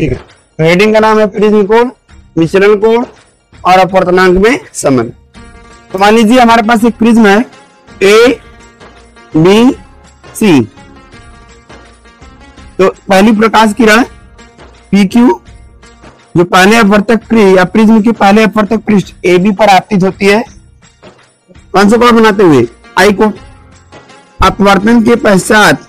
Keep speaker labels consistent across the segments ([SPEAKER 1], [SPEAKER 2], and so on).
[SPEAKER 1] ठीक है, तो हेडिंग का नाम है प्रिज्म कोण, विचलन कोण और अपवर्तनांक में संबंध। तो मान लीजिए हमारे पास एक प्रिज्म है ए बी सी। तो पहली प्रकाश किरण पी क्यू जो पहले अपवर्तक या प्रिज्म के पहले अपवर्तक पृष्ठ ए बी पर आपतित होती है कौन सा कोण बनाते हुए, आई कोण। अपवर्तन के पश्चात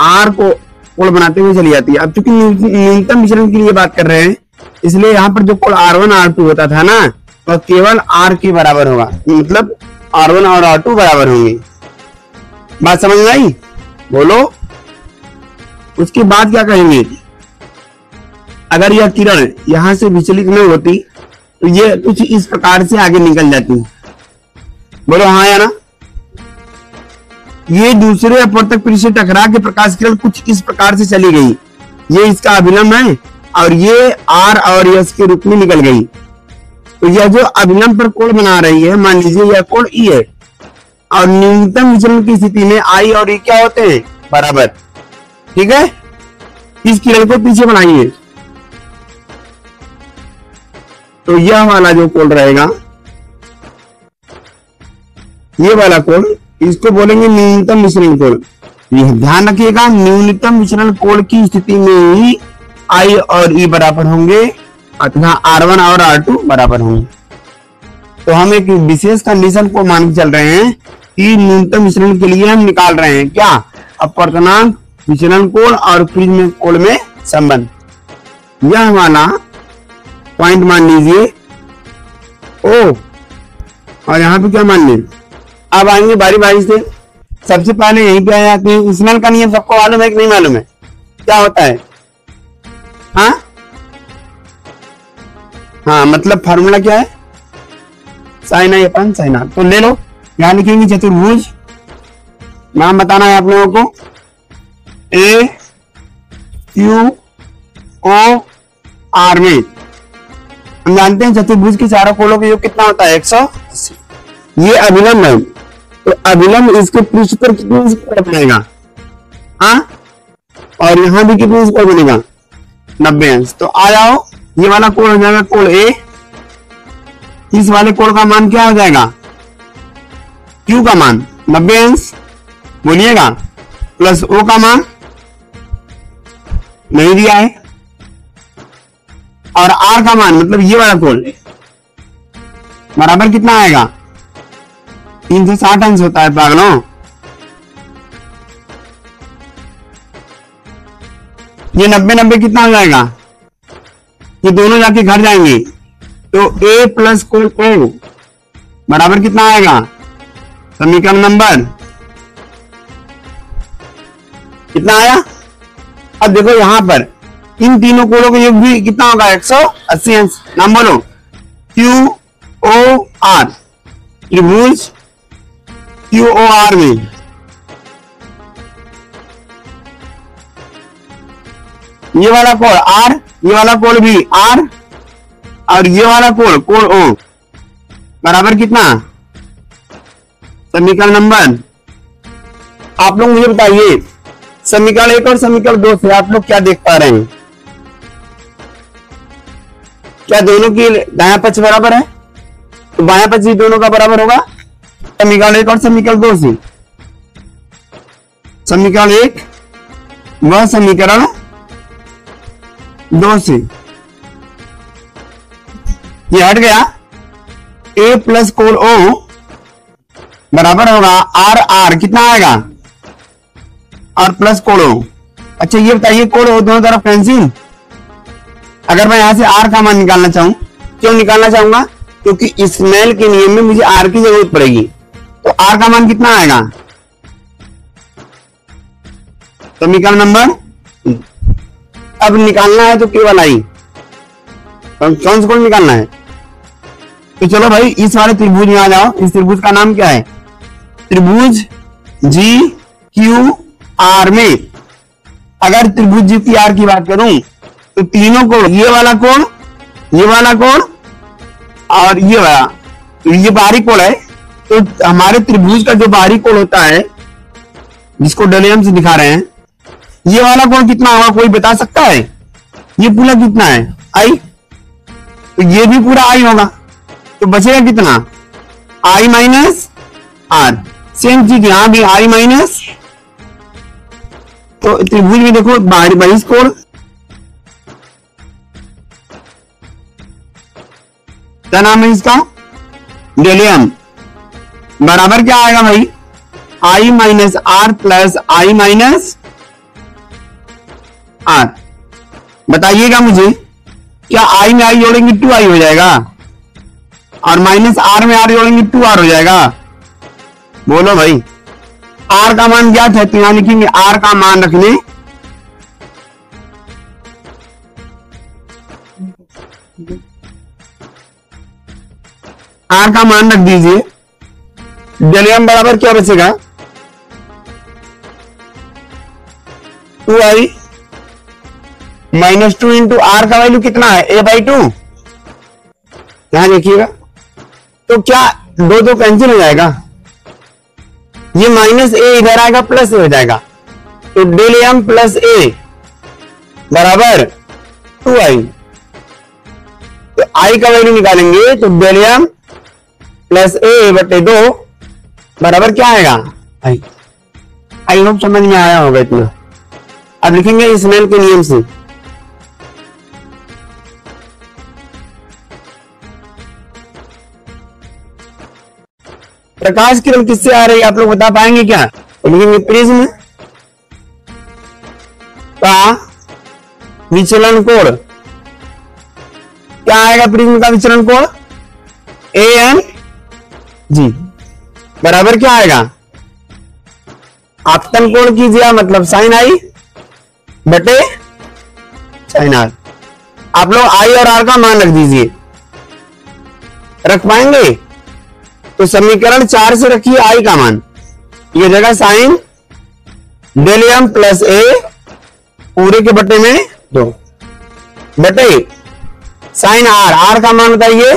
[SPEAKER 1] आर को कोण बनाते हुए चली जाती है। अब चूंकि न्यूनतम विचलन की लिए बात कर रहे हैं इसलिए यहाँ पर जो कोण R1 R2 होता था ना वह केवल R के बराबर होगा, मतलब R1 और R2 बराबर होंगे। बात समझ में आई? बोलो। उसके बाद क्या कहेंगे, अगर यह किरण यहां से विचलित नहीं होती तो ये कुछ इस प्रकार से आगे निकल जाती। बोलो हाँ या ना। ये दूसरे अपवर्तक पृष्ठ से टकरा के प्रकाश किरण कुछ इस प्रकार से चली गई, ये इसका अभिलंब है और ये R और S के रूप में निकल गई। तो यह जो अभिलंब पर कोण बना रही है, मान लीजिए यह कोण E है और न्यूनतम विचलन की स्थिति में I और E क्या होते हैं, बराबर। ठीक है, इस किरण को पीछे बनाइए तो यह वाला जो कोण रहेगा, ये वाला कोण, इसको बोलेंगे न्यूनतम विचलन कोण। यह ध्यान रखिएगा, न्यूनतम विचलन कोण की स्थिति में ही I और E बराबर होंगे अथवा R1 और R2 बराबर होंगे। तो हम एक विशेष कंडीशन को मान के चल रहे हैं कि न्यूनतम विचलन के लिए हम निकाल रहे हैं क्या, अपवर्तनांक, विचलन कोण और प्रिज्म कोण में संबंध। यह हमारा पॉइंट मान लीजिए O और यहाँ पे क्या मान लें। अब आएंगे बारी बारी से, सबसे पहले यहीं पे आ जाते हैं। स्नेल का नियम सबको मालूम है कि नहीं मालूम है, क्या होता है? हाँ मतलब फार्मूला क्या है, sine I upon sine R. तो ले लो, यहां लिखेंगे चतुर्भुज, नाम बताना है आप लोगों को, ए क्यू ओ आर में। हम जानते हैं चतुर्भुज के चारों कोणों का योग कितना होता है, 180। ये अभिलंब है, तो अभिलंब इसके पृष्ठ पर कितने कोण बनेगा, हाँ, और यहां भी कितने कोण बनेगा, 90 अंश। तो आ जाओ, ये वाला कोण हो जाएगा कोण ए, इस वाले कोण का मान क्या हो जाएगा, क्यू का मान 90 अंश, बोलिएगा, प्लस ओ का मान नहीं दिया है, और आर का मान मतलब ये वाला कोण बराबर कितना आएगा, 360 अंश होता है पागलों। ये 90 कितना हो जाएगा, ये दोनों जाके घर जाएंगे तो a प्लस कोण o बराबर कितना आएगा, समीकरण नंबर कितना आया। अब देखो यहां पर इन तीनों कोणों का योग भी कितना होगा, 180 अंश। नाम बोलो, क्यू ओ आर, त्रिभुज क्यू ओ आर में ये वाला कोण R, ये वाला कोण भी R और ये वाला कोण O बराबर कितना, समीकरण नंबर। आप लोग मुझे बताइए, समीकरण 1 और समीकरण 2 से आप लोग क्या देख पा रहे हैं, क्या दोनों की दायां पक्ष बराबर है, तो बायां पक्ष भी दोनों का बराबर होगा। समीकरण 1 और समीकरण 2 से, समीकरण 1 व समीकरण 2 से ये हट गया, a प्लस कोण O बराबर होगा आर आर कितना आएगा, और प्लस कोण O। अच्छा ये बताइए, कोण O दोनों तरफ कैंसिल। अगर मैं यहां से R का मान निकालना चाहूं, क्यों निकालना चाहूंगा, क्योंकि स्नेल के नियम में मुझे R की जरूरत पड़ेगी। तो R का मान कितना आएगा, समीकरण नंबर। अब निकालना है तो केवल आई, कौन सा कोण निकालना है। तो चलो भाई इस वाले त्रिभुज में आ जाओ। इस त्रिभुज का नाम क्या है, त्रिभुज जी क्यू आर में। अगर त्रिभुज जी क्यू आर की बात करूं तो तीनों कोण, ये वाला कोण, ये वाला कोण और ये वाला, तो ये बाहरी कोण है। तो हमारे त्रिभुज का जो बाहरी कोण होता है, जिसको डलेम से दिखा रहे हैं, ये वाला कोण कितना होगा कोई बता सकता है? ये पूरा कितना है? आई। तो ये भी पूरा आई होगा, तो बचेगा कितना? आई माइनस आर। सेम चीज यहां भी आई माइनस, तो त्रिभुज में देखो बहिष्कोण क्या नाम है इसका? डेलियम। बराबर क्या आएगा भाई? I minus R plus I minus R. बताइएगा मुझे, क्या आई में आई जोड़ेंगे 2i हो जाएगा, और माइनस आर में आर जोड़ेंगे 2r हो जाएगा? बोलो भाई। आर का मान ज्ञात है तो यहां लिखेंगे आर का मान रखने आर का मान रख दीजिए। डेलियम बराबर क्या बचेगा? 2i माइनस 2 इंटू आर का वैल्यू कितना है? a/2। यहां देखिएगा, तो क्या दो दो कैंसिल हो जाएगा, ये माइनस ए इधर आएगा प्लस ए हो जाएगा, तो डेलियम प्लस ए बराबर 2i। तो आई का वैल्यू निकालेंगे तो डेलियम प्लस ए बटे 2 बराबर क्या आएगा? आई। आई होप समझ में आया होगा इतना। अब लिखेंगे स्नेल के नियम से। प्रकाश किरण किससे आ रही है आप लोग बता पाएंगे क्या? तो लिखेंगे प्रिज्म का विचलन कोण। क्या आएगा प्रिज्म का विचलन कोण? AN जी बराबर क्या आएगा? आपतन कोण कीजिए मतलब साइन आई बटे साइन आर। आप लोग आई और आर का मान रख दीजिए। रख पाएंगे? तो समीकरण 4 से रखिए आई का मान, ये जगह साइन डेलियम प्लस ए पूरे के बटे में 2 बटे साइन आर। आर का मान बताइए।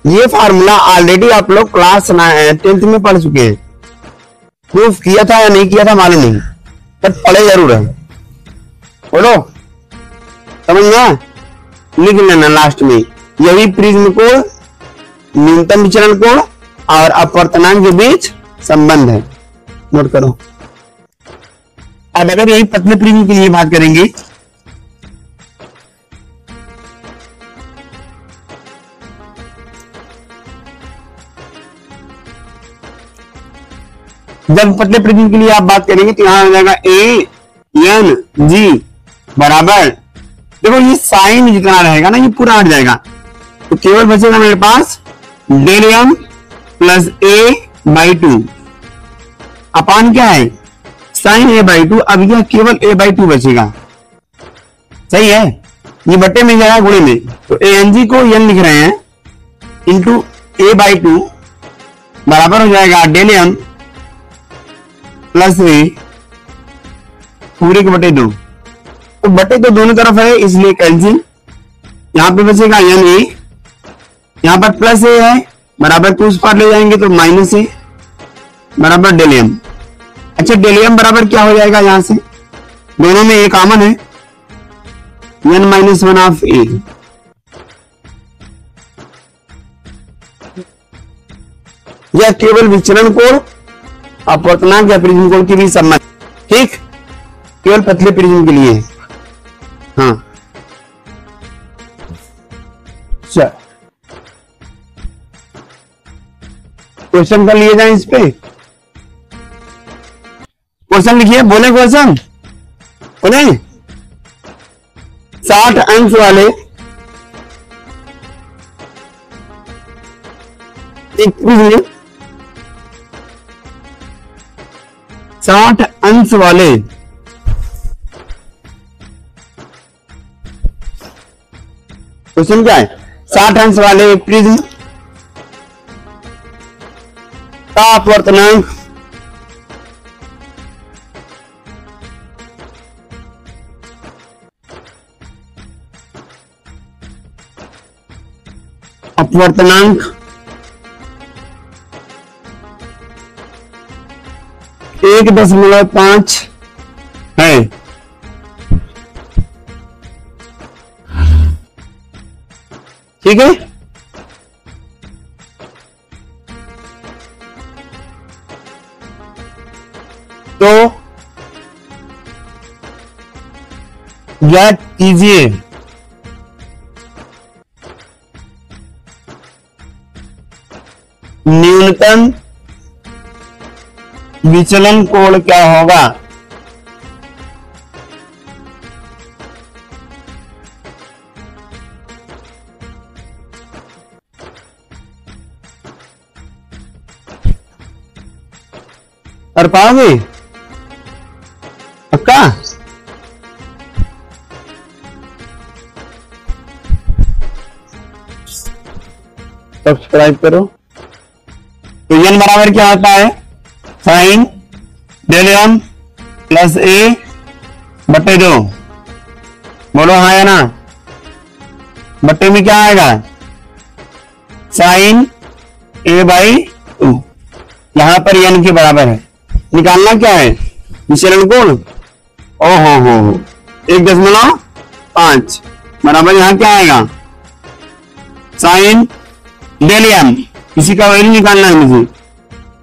[SPEAKER 1] ये फार्मूला ऑलरेडी आप लोग क्लास 10th में पढ़ चुके हैं। प्रूफ किया था या नहीं किया था मालूम नहीं, पर पढ़े जरूर है। बोलो समझ में? लिख लेना लास्ट में, यही प्रिज्म कोण, न्यूनतम विचलन कोण और अपवर्तनांक के बीच संबंध है। नोट करो। अब अगर यही पतले प्रिज्म के लिए बात करेंगे, जब पतले प्रिज्म के लिए आप बात करेंगे तो यहां हो जाएगा ANG बराबर, देखो ये साइन जितना रहेगा ना ये पूरा हट जाएगा, तो केवल बचेगा मेरे पास डेलियम प्लस a/2 अपान क्या है? Sign a/2। अब यह केवल a/2 बचेगा, सही है? ये बटे में जाएगा गुणे में, तो ANG को n लिख रहे हैं इंटू a/2 बराबर हो जाएगा डेलियम प्लस ए पूरे के बटे 2। तो बटे तो दोनों तरफ है इसलिए कैंसिल। यहां पे बचेगा Na, यहां पर प्लस ए है बराबर को उस पार ले जाएंगे तो माइनस ए बराबर डेलियम। अच्छा डेलियम बराबर क्या हो जाएगा? यहां से दोनों में ए कॉमन है, n-1 ऑफ ए। यह केवल विचलन कोण अपवर्तनांक या प्रिज्म कोण के बीच संबंध, ठीक? केवल पतले प्रिज्म के लिए। हाँ चल क्वेश्चन कर लिए जाए इस पे। क्वेश्चन लिखिए, बोले क्वेश्चन बोले। 60 अंश वाले एक प्रिज्म 60 अंश वाले क्वेश्चन क्या है? 60 अंश वाले एक प्रिज्म का अपवर्तनांक 1.5 है। ठीक है, तो ज्ञात कीजिए न्यूनतम विचलन कोण क्या होगा। कर पाओगे पक्का? सब्सक्राइब करो। तो n बराबर क्या होता है, sine del m plus a बटे 2। बोलो हाँ या ना। बटे में क्या आएगा, साइन a बाई 2। यहां पर n के बराबर है। निकालना क्या है, विचलन कोण। ओहो 1.5 बराबर यहां क्या आएगा, साइन डेल m, इसी का वैल्यू निकालना है मुझे,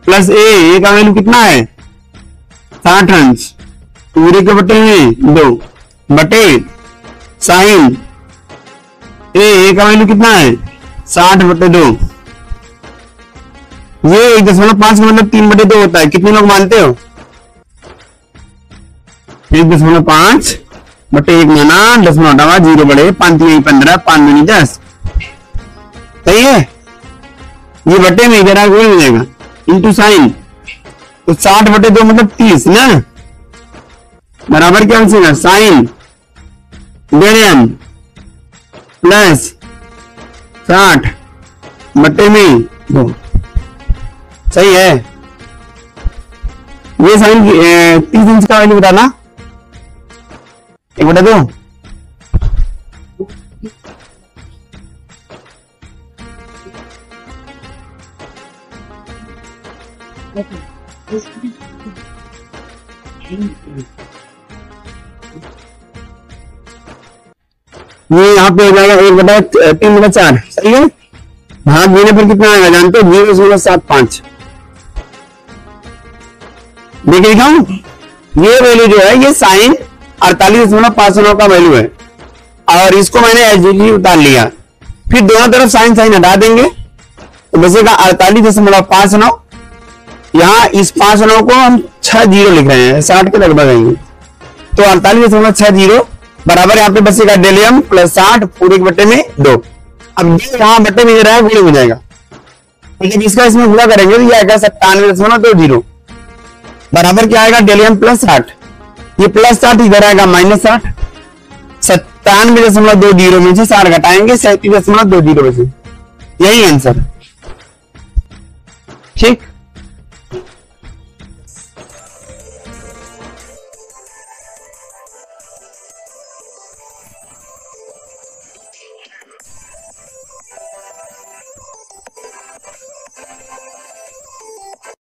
[SPEAKER 1] प्लस ए का वैल्यू कितना है 60 अंश, पूरे के बटे में 2 बटे साइन ए का वैल्यू कितना है 60 बटे 2। ये 1.5 का मतलब 3/2 होता है। कितने लोग मानते हो, 1.5 बटे 1 माना, 10 बड़े 5 3 15 5 दूनी 10। सही है, ये बटे में इधर आगे हो जाएगा इंटू साइन, तो 60 बटे 2 मतलब 30 ना, बराबर क्या बचेगा, साइन डेल m प्लस 60 बटे में 2। सही है। ये साइन 30 इंच का वैल्यू बताना, 1/2। ये यहाँ पे हो जाएगा 1/3/4। सही है, भाग देने पर कितना आएगा जानते हो, 0.75। देखिए दिखाऊं, ये वैल्यू जो है ये साइन 48.59 का वैल्यू है, और इसको मैंने एचजीटी उतार लिया। फिर दोनों तरफ साइन साइन हटा देंगे तो बचेगा 48.59। यहाँ इस 5 को हम 6 जीरो लिख रहे हैं, 60 के लगभग आएंगे, तो 48.60 बराबर यहाँ पे बचेगा डेल m प्लस 60 पूरे के बटे में 2। अब यहाँ बटे में रहा है गुणे हो जाएगा, लेकिन इसका इसमें गुणा करेंगे तो ये आएगा 97.20 बराबर क्या आएगा, डेल m प्लस 60। ये प्लस 60 इधर आएगा माइनस 60। 97.20 में से 60 घटाएंगे 37.20 में से, यही आंसर। ठीक।